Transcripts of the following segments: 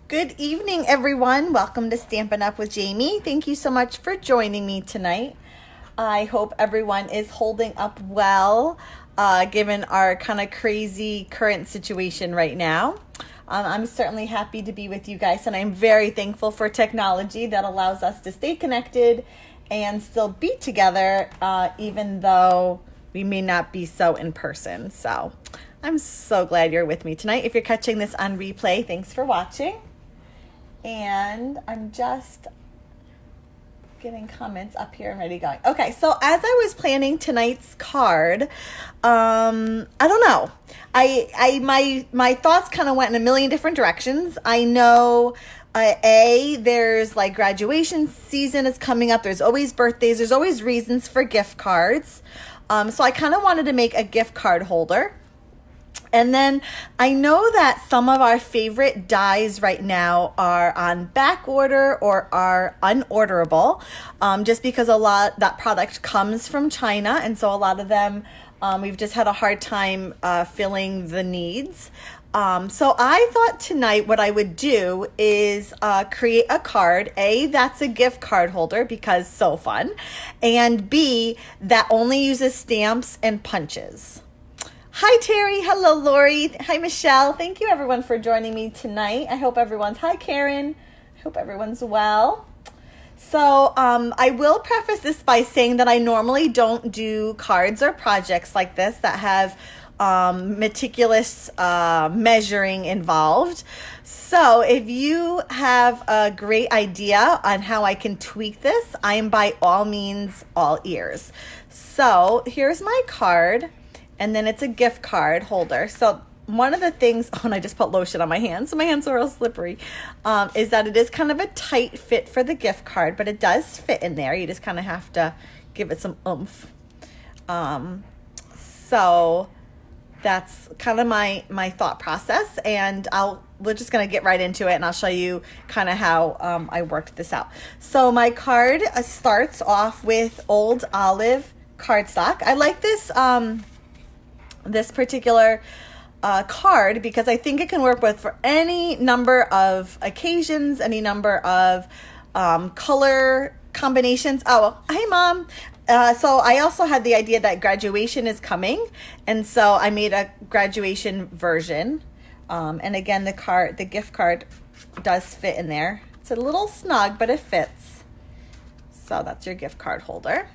Good evening, everyone. Welcome to Stampin' Up with Jamie. Thank you so much for joining me tonight. I hope everyone is holding up well, given our kind of crazy current situation right now. I'm certainly happy to be with you guys, and I'm very thankful for technology that allows us to stay connected and still be together, even though we may not be so in person. So I'm so glad you're with me tonight. If you're catching this on replay, thanks for watching. And I'm just getting comments up here and ready going. Okay, so as I was planning tonight's card, I don't know. My thoughts kind of went in a million different directions. I know there's like graduation season is coming up. There's always birthdays. There's always reasons for gift cards. So I kind of wanted to make a gift card holder. And then I know that some of our favorite dies right now are on back order or are unorderable, just because a lot that product comes from China, and so a lot of them we've just had a hard time filling the needs. So I thought tonight what I would do is create a card, A, that's a gift card holder because so fun, and B, that only uses stamps and punches. Hi, Terry. Hello, Lori. Hi, Michelle. Thank you, everyone, for joining me tonight. I hope everyone's... Hi, Karen. I hope everyone's well. So I will preface this by saying that I normally don't do cards or projects like this that have meticulous measuring involved. So if you have a great idea on how I can tweak this, I am by all means all ears. So here's my card. And then it's a gift card holder. So one of the things, and I just put lotion on my hands, so my hands are real slippery, is that it is kind of a tight fit for the gift card, but it does fit in there. You just kind of have to give it some oomph. So that's kind of my thought process, and we're just going to get right into it, and I'll show you kind of how I worked this out. So my card starts off with Old Olive cardstock. I like this particular card because I think it can work with for any number of occasions, any number of color combinations. Oh, hi, Mom. So I also had the idea that graduation is coming, and so I made a graduation version. And again, the gift card does fit in there. It's a little snug, but it fits. So that's your gift card holder.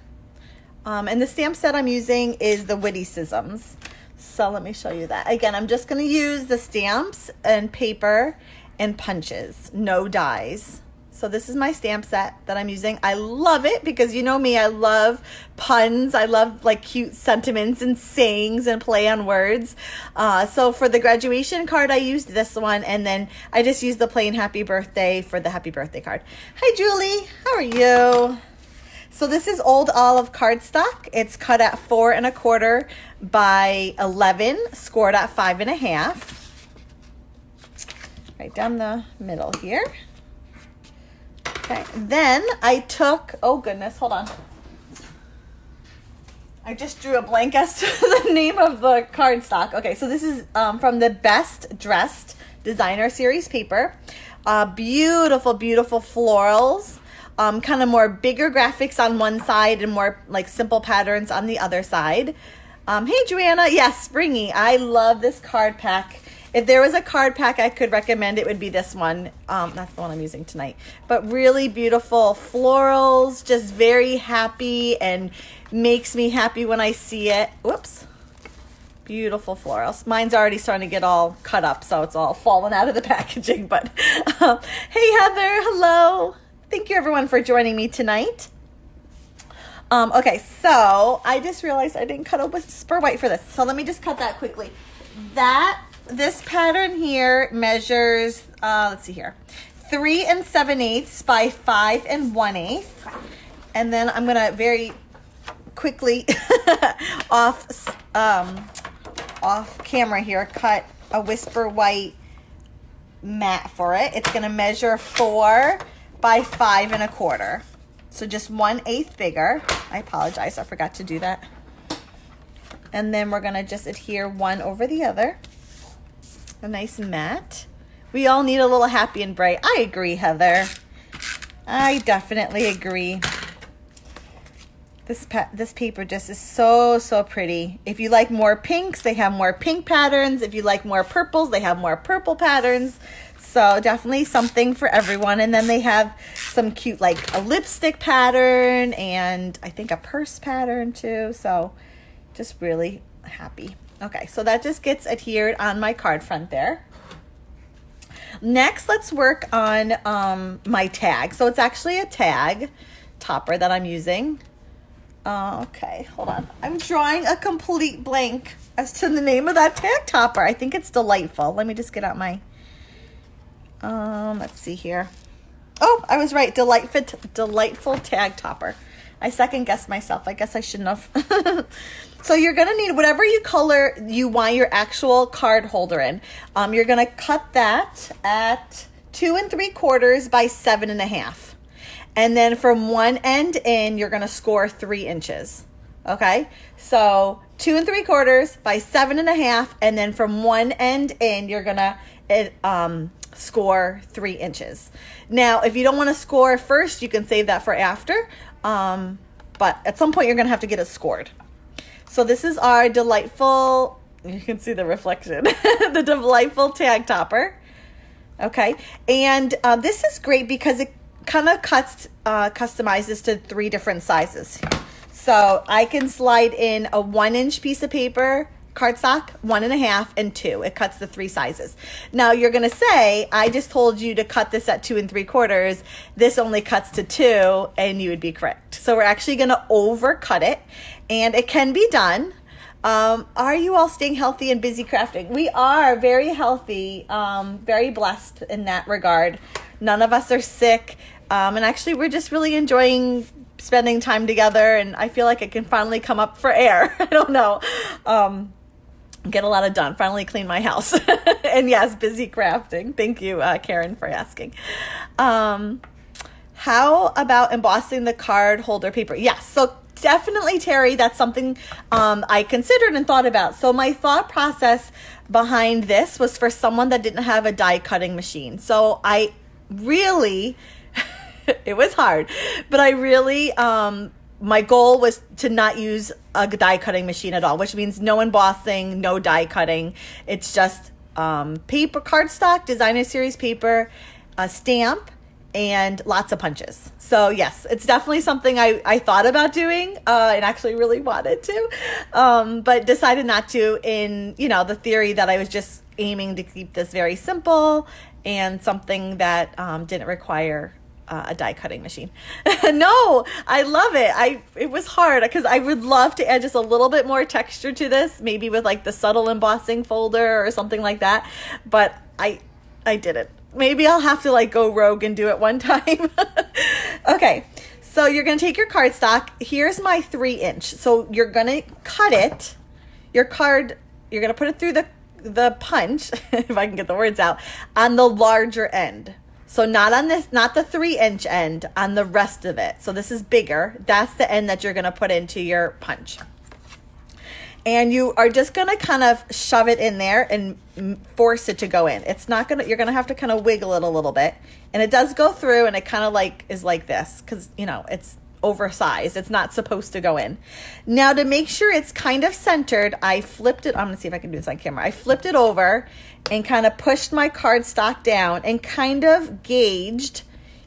And the stamp set I'm using is the Witty Cisms. So let me show you that. Again, I'm just going to use the stamps and paper and punches, no dies. So this is my stamp set that I'm using. I love it because you know me, I love puns. I love like cute sentiments and sayings and play on words. So for the graduation card, I used this one, and then I just used the plain happy birthday for the happy birthday card. Hi, Julie. How are you? So this is Old Olive cardstock. It's cut at 4 1/4 by 11, scored at 5 1/2. Right down the middle here. Okay, then I took, oh goodness, hold on. I just drew a blank as to the name of the cardstock. Okay, so this is from the Best Dressed Designer Series paper. Beautiful, beautiful florals. Kind of more bigger graphics on one side and more like simple patterns on the other side. Hey, Joanna. Yes, springy. I love this card pack. If there was a card pack I could recommend, it would be this one. That's the one I'm using tonight. But really beautiful florals, just very happy and makes me happy when I see it. Whoops. Beautiful florals. Mine's already starting to get all cut up, so it's all falling out of the packaging. But hey, Heather. Hello. Thank you, everyone, for joining me tonight. Okay, so I just realized I didn't cut a whisper white for this. So let me just cut that quickly. This pattern here measures, let's see here, 3 7/8 by 5 1/8. And then I'm going to very quickly off camera here cut a whisper white mat for it. It's going to measure 4 by 5 1/4. So just 1/8 bigger. I apologize, I forgot to do that. And then we're gonna just adhere one over the other. A nice mat. We all need a little happy and bright. I agree, Heather. I definitely agree. This paper just is so pretty. If you like more pinks, they have more pink patterns. If you like more purples, they have more purple patterns. So definitely something for everyone. And then they have some cute, like a lipstick pattern and I think a purse pattern too. So just really happy. Okay, so that just gets adhered on my card front there. Next, let's work on my tag. So it's actually a tag topper that I'm using. Okay, hold on. I'm drawing a complete blank as to the name of that tag topper. I think it's Delightful. Let me just get out my, let's see here. Oh, I was right. Delightful tag topper. I second guessed myself. I guess I shouldn't have. So you're going to need whatever color you want your actual card holder in. You're going to cut that at 2 3/4 by 7.5. And then from one end in, you're going to score 3 inches. Okay. So 2 3/4 by 7.5. And then from one end in, you're going to, score 3 inches. Now, if you don't want to score first, you can save that for after. But at some point, you're going to have to get it scored. So this is our delightful, you can see the reflection, the delightful tag topper. Okay. And this is great because it kind of customizes to 3 different sizes. So I can slide in a 1-inch piece of paper, cardstock, 1.5, and 2. It cuts the 3 sizes. Now you're going to say, I just told you to cut this at 2 3/4. This only cuts to 2, and you would be correct. So we're actually going to overcut it, and it can be done. Are you all staying healthy and busy crafting? We are very healthy, very blessed in that regard. None of us are sick. And actually, we're just really enjoying spending time together, and I feel like it can finally come up for air. I don't know. Get a lot of done. Finally clean my house. And yes, busy crafting. Thank you, Karen, for asking. How about embossing the card holder paper? Yes, so definitely, Terry, that's something I considered and thought about. So my thought process behind this was for someone that didn't have a die cutting machine. So I really, it was hard, but I really, my goal was to not use a die cutting machine at all, which means no embossing, no die cutting. It's just paper, cardstock, designer series paper, a stamp, and lots of punches. So yes, it's definitely something I thought about doing and actually really wanted to, but decided not to in, the theory that I was just aiming to keep this very simple and something that didn't require a die cutting machine. No, I love it. It was hard because I would love to add just a little bit more texture to this, maybe with like the subtle embossing folder or something like that. But I didn't. Maybe I'll have to like go rogue and do it one time. Okay. So you're going to take your cardstock. Here's my 3-inch. So you're going to cut it. Your card, you're going to put it through the punch, if I can get the words out, on the larger end. So not on this, not the 3-inch end, on the rest of it. So this is bigger. That's the end that you're going to put into your punch. And you are just going to kind of shove it in there and force it to go in. It's not going to, you're going to have to kind of wiggle it a little bit. And it does go through, and it kind of like is like this because, it's oversized. It's not supposed to go in. Now to make sure it's kind of centered, I flipped it. I'm going to see if I can do this on camera. I flipped it over and kind of pushed my cardstock down and kind of gauged,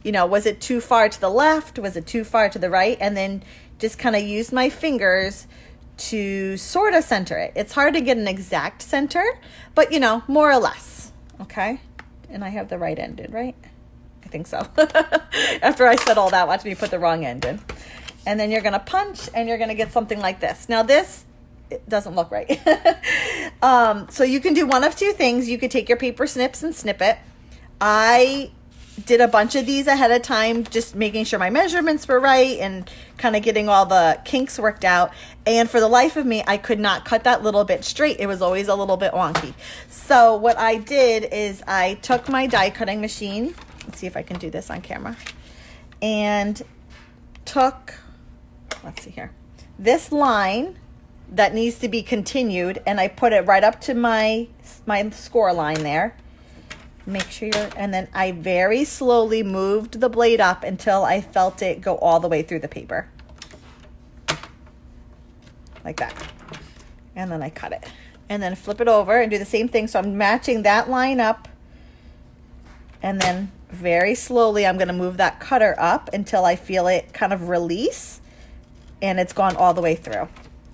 was it too far to the left? Was it too far to the right? And then just kind of used my fingers to sort of center it. It's hard to get an exact center, but more or less. Okay. And I have the right ended, right? I think so. After I said all that, watch me put the wrong end in. And then you're going to punch and you're going to get something like this. Now this, it doesn't look right. So you can do one of 2 things. You could take your paper snips and snip it. I did a bunch of these ahead of time, just making sure my measurements were right and kind of getting all the kinks worked out. And for the life of me, I could not cut that little bit straight. It was always a little bit wonky. So what I did is I took my die cutting machine. Let's see if I can do this on camera. And took, let's see here, this line that needs to be continued, and I put it right up to my score line there. Make sure and then I very slowly moved the blade up until I felt it go all the way through the paper. Like that. And then I cut it. And then flip it over and do the same thing. So I'm matching that line up. And then very slowly I'm going to move that cutter up until I feel it kind of release. And it's gone all the way through.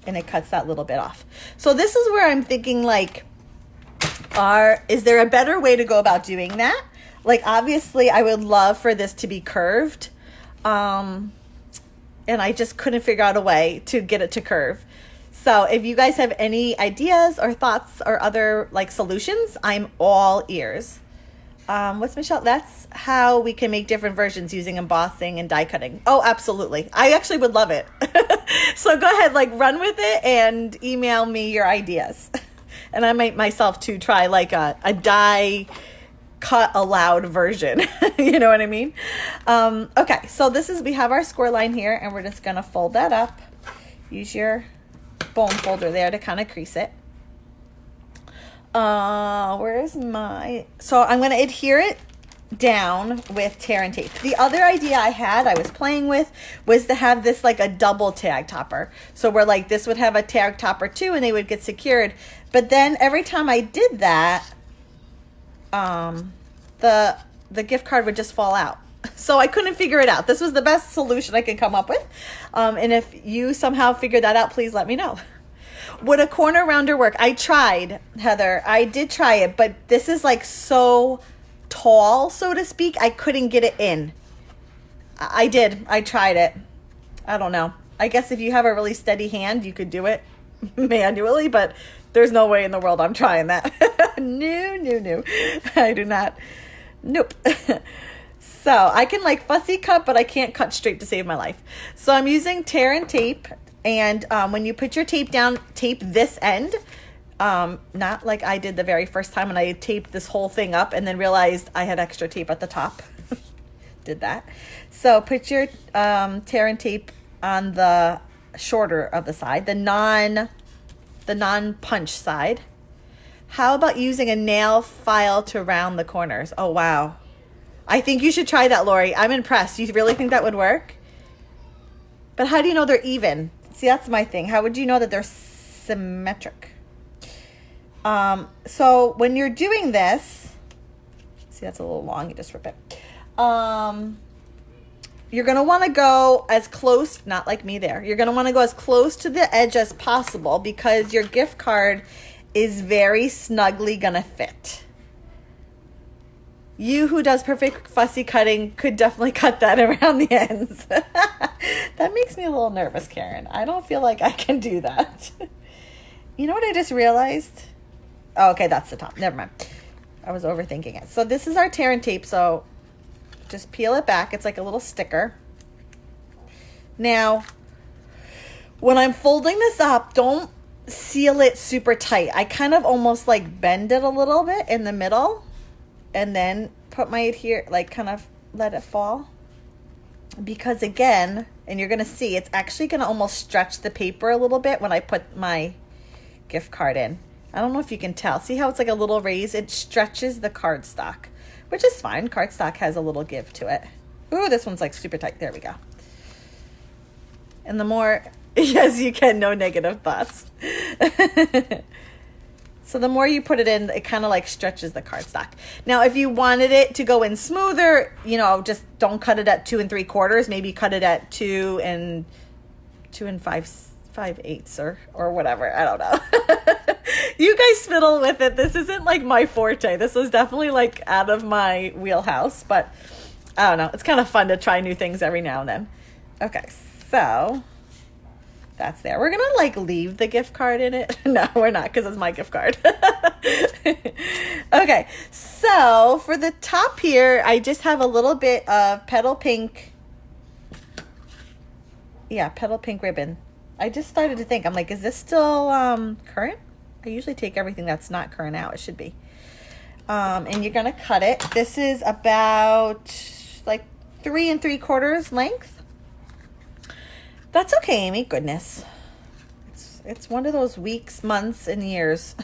And it cuts that little bit off. So this is where I'm thinking, like, is there a better way to go about doing that? Like, obviously, I would love for this to be curved. And I just couldn't figure out a way to get it to curve. So if you guys have any ideas or thoughts or other, like, solutions, I'm all ears. What's Michelle? That's how we can make different versions using embossing and die cutting. Oh, absolutely. I actually would love it. So go ahead, like, run with it and email me your ideas. And I might myself too try like a die cut aloud version. You know what I mean? Okay, so we have our score line here, and we're just gonna fold that up. Use your bone folder there to kind of crease it. So I'm gonna adhere it down with tear and tape. The other idea I was playing with was to have this like a double tag topper. So where like this would have a tag topper too, and they would get secured. But then every time I did that, the gift card would just fall out. So I couldn't figure it out. This was the best solution I could come up with. And if you somehow figured that out, please let me know. Would a corner rounder work? I tried, Heather. I did try it, but this is like so tall, so to speak. I couldn't get it in. I tried it. I don't know. I guess if you have a really steady hand, you could do it manually, but there's no way in the world I'm trying that. No. I do not. Nope. So I can like fussy cut, but I can't cut straight to save my life. So I'm using tear and tape. And when you put your tape down, tape this end. Not like I did the very first time when I taped this whole thing up and then realized I had extra tape at the top. Did that. So put your tear and tape on the shorter of the side, the non-punch side. How about using a nail file to round the corners? Oh, wow. I think you should try that, Lori. I'm impressed. You really think that would work? But how do you know they're even? See, that's my thing. How would you know that they're symmetric? So when you're doing this, see, that's a little long. You just rip it. You're going to want to go as close, not like me there. You're going to want to go as close to the edge as possible because your gift card is very snugly going to fit. You who does perfect fussy cutting could definitely cut that around the ends. That makes me a little nervous, Karen. I don't feel like I can do that. You know what I just realized? Oh, okay, that's the top. Never mind. I was overthinking it. So this is our tear and tape. So just peel it back. It's like a little sticker. Now, when I'm folding this up, don't seal it super tight. I kind of almost like bend it a little bit in the middle and then put my adhere, like kind of let it fall. Because again, and you're going to see, it's actually going to almost stretch the paper a little bit when I put my gift card in. I don't know if you can tell. See how it's like a little raise? It stretches the cardstock, which is fine. Cardstock has a little give to it. Ooh, this one's like super tight. There we go. And the more, yes, you can, no negative thoughts. So the more you put it in, it kind of like stretches the cardstock. Now, if you wanted it to go in smoother, you know, just don't cut it at 2 3/4. Maybe cut it at 2 5/8 or whatever. I don't know. You guys fiddle with it. This isn't like my forte. This was definitely like out of my wheelhouse, but I don't know. It's kind of fun to try new things every now and then. Okay, so that's there. We're gonna like leave the gift card in it. No, we're not, because it's my gift card. Okay, so for the top here, I just have a little bit of petal pink. Yeah, petal pink ribbon. I just started to think, I'm like, is this still current? I usually take everything that's not current out. It should be. And you're gonna cut it. This is about like 3 3/4 length. That's okay, Amy. Goodness. It's one of those weeks, months, and years.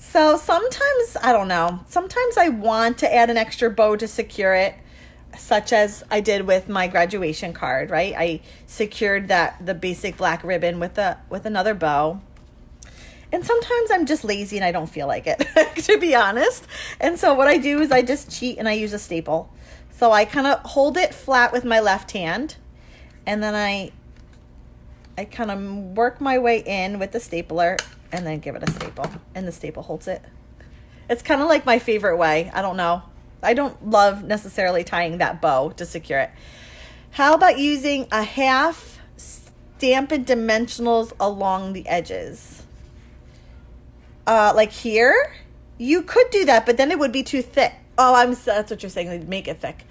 So sometimes, I don't know, sometimes I want to add an extra bow to secure it, such as I did with my graduation card, right? I secured the basic black ribbon with another bow. And sometimes I'm just lazy and I don't feel like it, to be honest. And so what I do is I just cheat and I use a staple. So I kind of hold it flat with my left hand, and then I kind of work my way in with the stapler and then give it a staple, and the staple holds it. It's kind of like my favorite way. I don't know. I don't love necessarily tying that bow to secure it. How about using a half Stampin' dimensionals along the edges? Like here, you could do that, but then it would be too thick. Oh, that's what you're saying. Like, make it thick.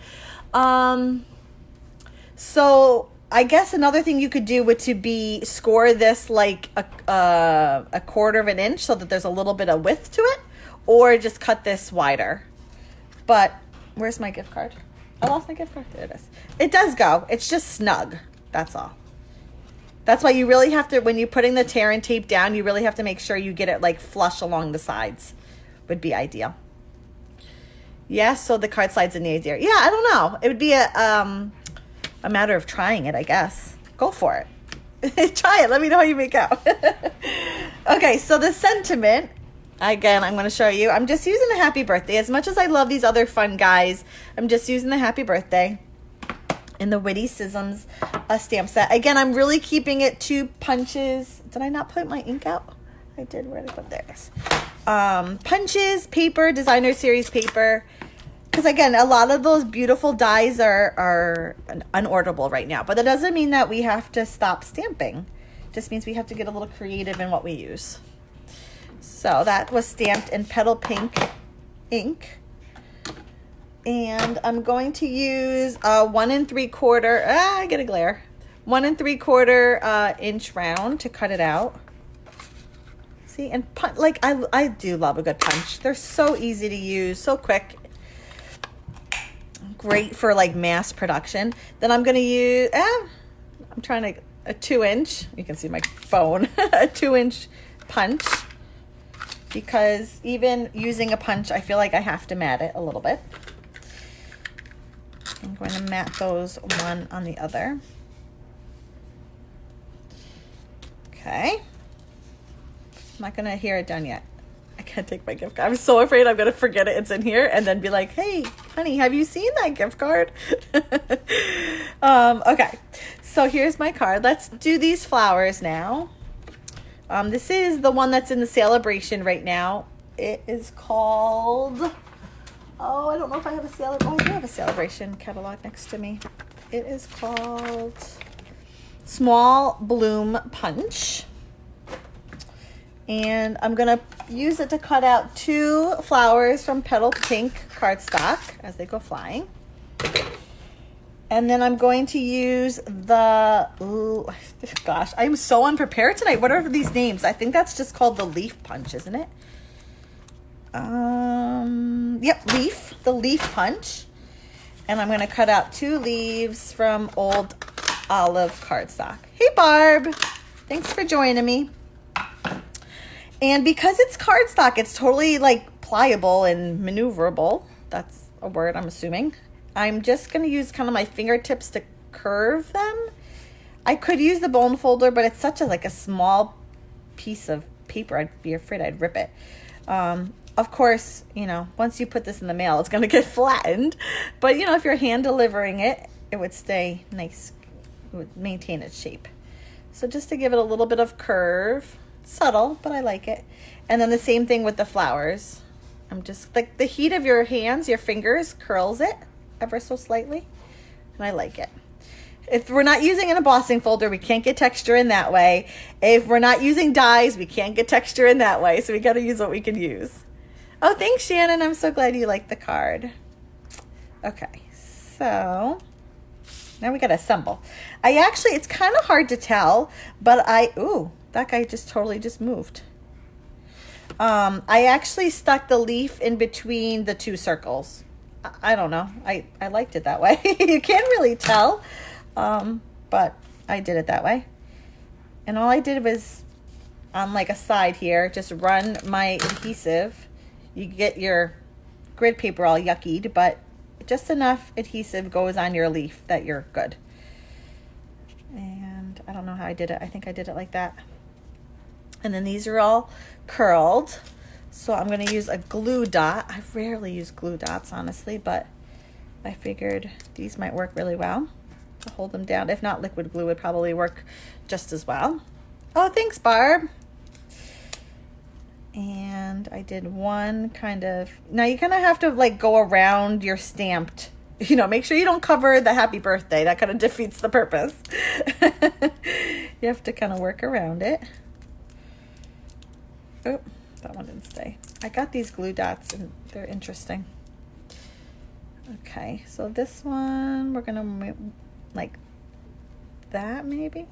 So I guess another thing you could do would to be score this like a quarter of an inch so that there's a little bit of width to it, or just cut this wider. But where's my gift card? I lost my gift card. There it is. It does go. It's just snug. That's all. That's why you really have to, when you're putting the tear and tape down, you really have to make sure you get it like flush along the sides. Would be ideal. Yeah, so the card slides in the idea. Yeah, I don't know. It would be a matter of trying it, I guess. Go for it. Try it. Let me know how you make out. Okay, so the sentiment, again, I'm going to show you. I'm just using the happy birthday. As much as I love these other fun guys, I'm just using the happy birthday in the Witty Cisms stamp set. Again, I'm really keeping it 2 punches. Did I not put my ink out? I did. Where did I put this? Punches, paper, designer series paper. Because again, a lot of those beautiful dies are unorderable right now. But that doesn't mean that we have to stop stamping. It just means we have to get a little creative in what we use. So that was stamped in Petal Pink ink. And I'm going to use a 1 3/4, I get a glare. 1 3/4 inch round to cut it out. See, and like I do love a good punch. They're so easy to use, so quick. Great for like mass production. Then I'm going to use, I'm trying to, a 2-inch, you can see my phone, a 2-inch punch. Because even using a punch, I feel like I have to mat it a little bit. I'm going to mat those one on the other. Okay. I'm not going to hear it done yet. I can't take my gift card. I'm so afraid I'm going to forget it. It's in here and then be like, hey, honey, have you seen that gift card? Okay. So here's my card. Let's do these flowers now. This is the one that's in the celebration right now. It is called... Oh, I don't know if I have a celebration. Oh, I do have a celebration catalog next to me. It is called Small Bloom Punch. And I'm going to use it to cut out 2 flowers from Petal Pink cardstock as they go flying. And then I'm going to use the, gosh, I'm so unprepared tonight. What are these names? I think that's just called the leaf punch, isn't it? Yep, leaf, the leaf punch. And I'm going to cut out 2 leaves from old olive cardstock. Hey, Barb. Thanks for joining me. And because it's cardstock, it's totally like pliable and maneuverable. That's a word, I'm assuming. I'm just going to use kind of my fingertips to curve them. I could use the bone folder, but it's such a like a small piece of paper. I'd be afraid I'd rip it. Of course, you know, once you put this in the mail, it's going to get flattened. But, you know, if you're hand delivering it, it would stay nice. It would maintain its shape. So just to give it a little bit of curve. Subtle, but I like it. And then the same thing with the flowers. I'm just, like the heat of your hands, your fingers, curls it ever so slightly. And I like it. If we're not using an embossing folder, we can't get texture in that way. If we're not using dies, we can't get texture in that way. So we got to use what we can use. Oh, thanks, Shannon. I'm so glad you liked the card. Okay, so now we got to assemble. It's kind of hard to tell, but ooh, that guy totally just moved. I actually stuck the leaf in between the 2 circles. I don't know. I liked it that way. You can't really tell, but I did it that way. And all I did was on like a side here, just run my adhesive. You get your grid paper all yuckied, but just enough adhesive goes on your leaf that you're good. And I don't know how I did it. I think I did it like that. And then these are all curled. So I'm going to use a glue dot. I rarely use glue dots, honestly, but I figured these might work really well to hold them down. If not, liquid glue would probably work just as well. Oh, thanks, Barb. And I did one kind of, now you kind of have to like go around your stamped, you know, make sure you don't cover the happy birthday. That kind of defeats the purpose. You have to kind of work around it. Oh, that one didn't stay. I got these glue dots and they're interesting. Okay, so this one, we're gonna like that maybe.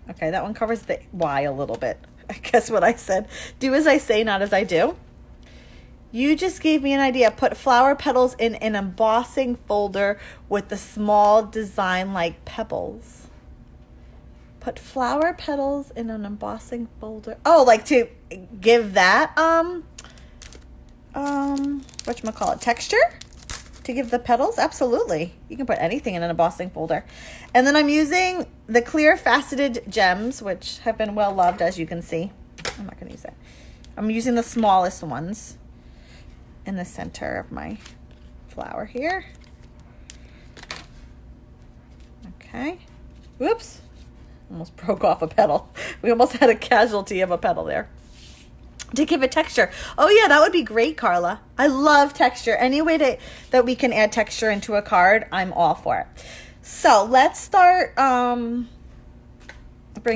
Okay, that one covers the Y a little bit. I guess what I said. Do as I say, not as I do. You just gave me an idea. Put flower petals in an embossing folder with the small design like pebbles. Put flower petals in an embossing folder. Oh, like to give that whatchamacallit, texture? To give the petals? Absolutely. You can put anything in an embossing folder. And then I'm using the clear faceted gems, which have been well loved, as you can see. I'm not going to use that. I'm using the smallest ones in the center of my flower here. Okay. Whoops. Almost broke off a petal. We almost had a casualty of a petal there. To give it texture. Oh yeah, that would be great, Carla. I love texture. Any way that we can add texture into a card, I'm all for it. So let's start bring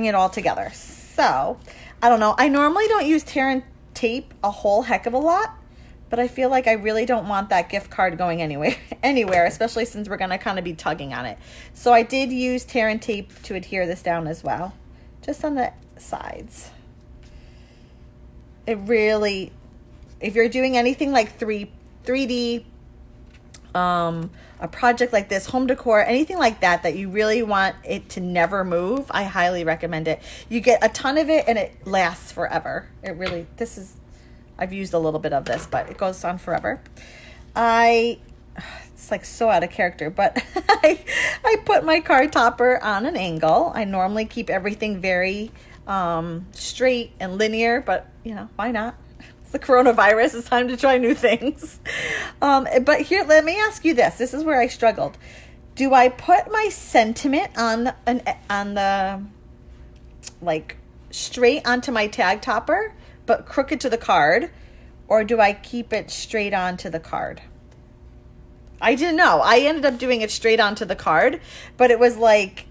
it all together. So, I don't know. I normally don't use tear and tape a whole heck of a lot, but I feel like I really don't want that gift card going anywhere, especially since we're going to kind of be tugging on it. So I did use tear and tape to adhere this down as well, just on the sides. It really, if you're doing anything like 3D, a project like this, home decor, anything like that you really want it to never move, I highly recommend it. You get a ton of it and it lasts forever. It really, I've used a little bit of this, but it goes on forever. It's like so out of character, but I put my card topper on an angle. I normally keep everything very straight and linear, but you know, why not? It's the coronavirus. It's time to try new things. But here, let me ask you this. This is where I struggled. Do I put my sentiment on the like straight onto my tag topper, but crooked to the card, or do I keep it straight onto the card? I didn't know. I ended up doing it straight onto the card, but it was like,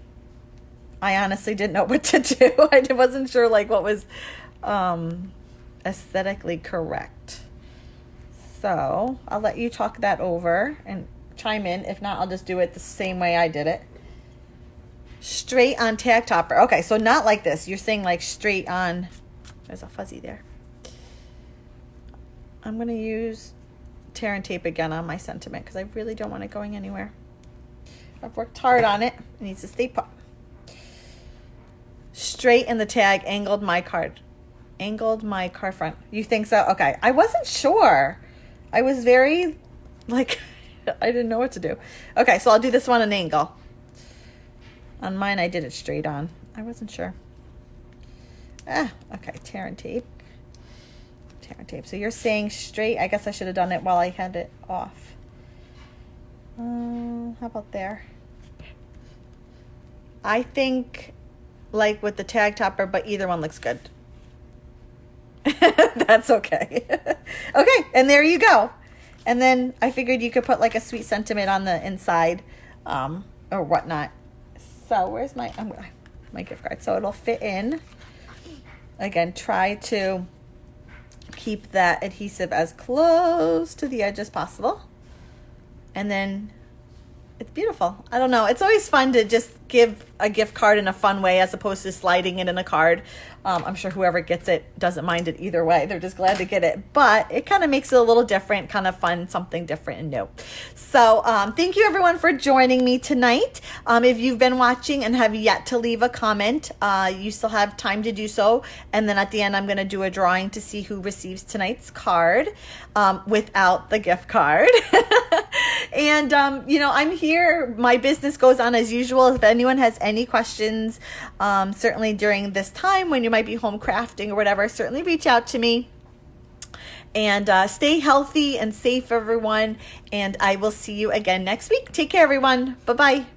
I honestly didn't know what to do. I wasn't sure like what was aesthetically correct. So I'll let you talk that over and chime in. If not, I'll just do it the same way I did it. Straight on tag topper. Okay, so not like this. You're saying like straight on. There's a fuzzy there. I'm going to use tear and tape again on my sentiment because I really don't want it going anywhere. I've worked hard on it. It needs to stay put. Straight in the tag, angled my card front. You think so? Okay. I wasn't sure. I was very, like, I didn't know what to do. Okay, so I'll do this one an angle. On mine, I did it straight on. I wasn't sure. Okay, tear and tape. Tear and tape. So you're saying straight. I guess I should have done it while I had it off. How about there? I think like with the tag topper, but either one looks good. That's okay. Okay, and there you go. And then I figured you could put like a sweet sentiment on the inside or whatnot. So where's my gift card? So it'll fit in. Again, try to keep that adhesive as close to the edge as possible. And then It's beautiful. I don't know. It's always fun to just give a gift card in a fun way as opposed to sliding it in a card. I'm sure whoever gets it doesn't mind it either way. They're just glad to get it. But it kind of makes it a little different, kind of fun, something different and new. So thank you everyone for joining me tonight. If you've been watching and have yet to leave a comment, you still have time to do so. And then at the end, I'm going to do a drawing to see who receives tonight's card without the gift card. And, I'm here. My business goes on as usual. If anyone has any questions, certainly during this time when you might be home crafting or whatever, certainly reach out to me. And stay healthy and safe, everyone. And I will see you again next week. Take care, everyone. Bye-bye.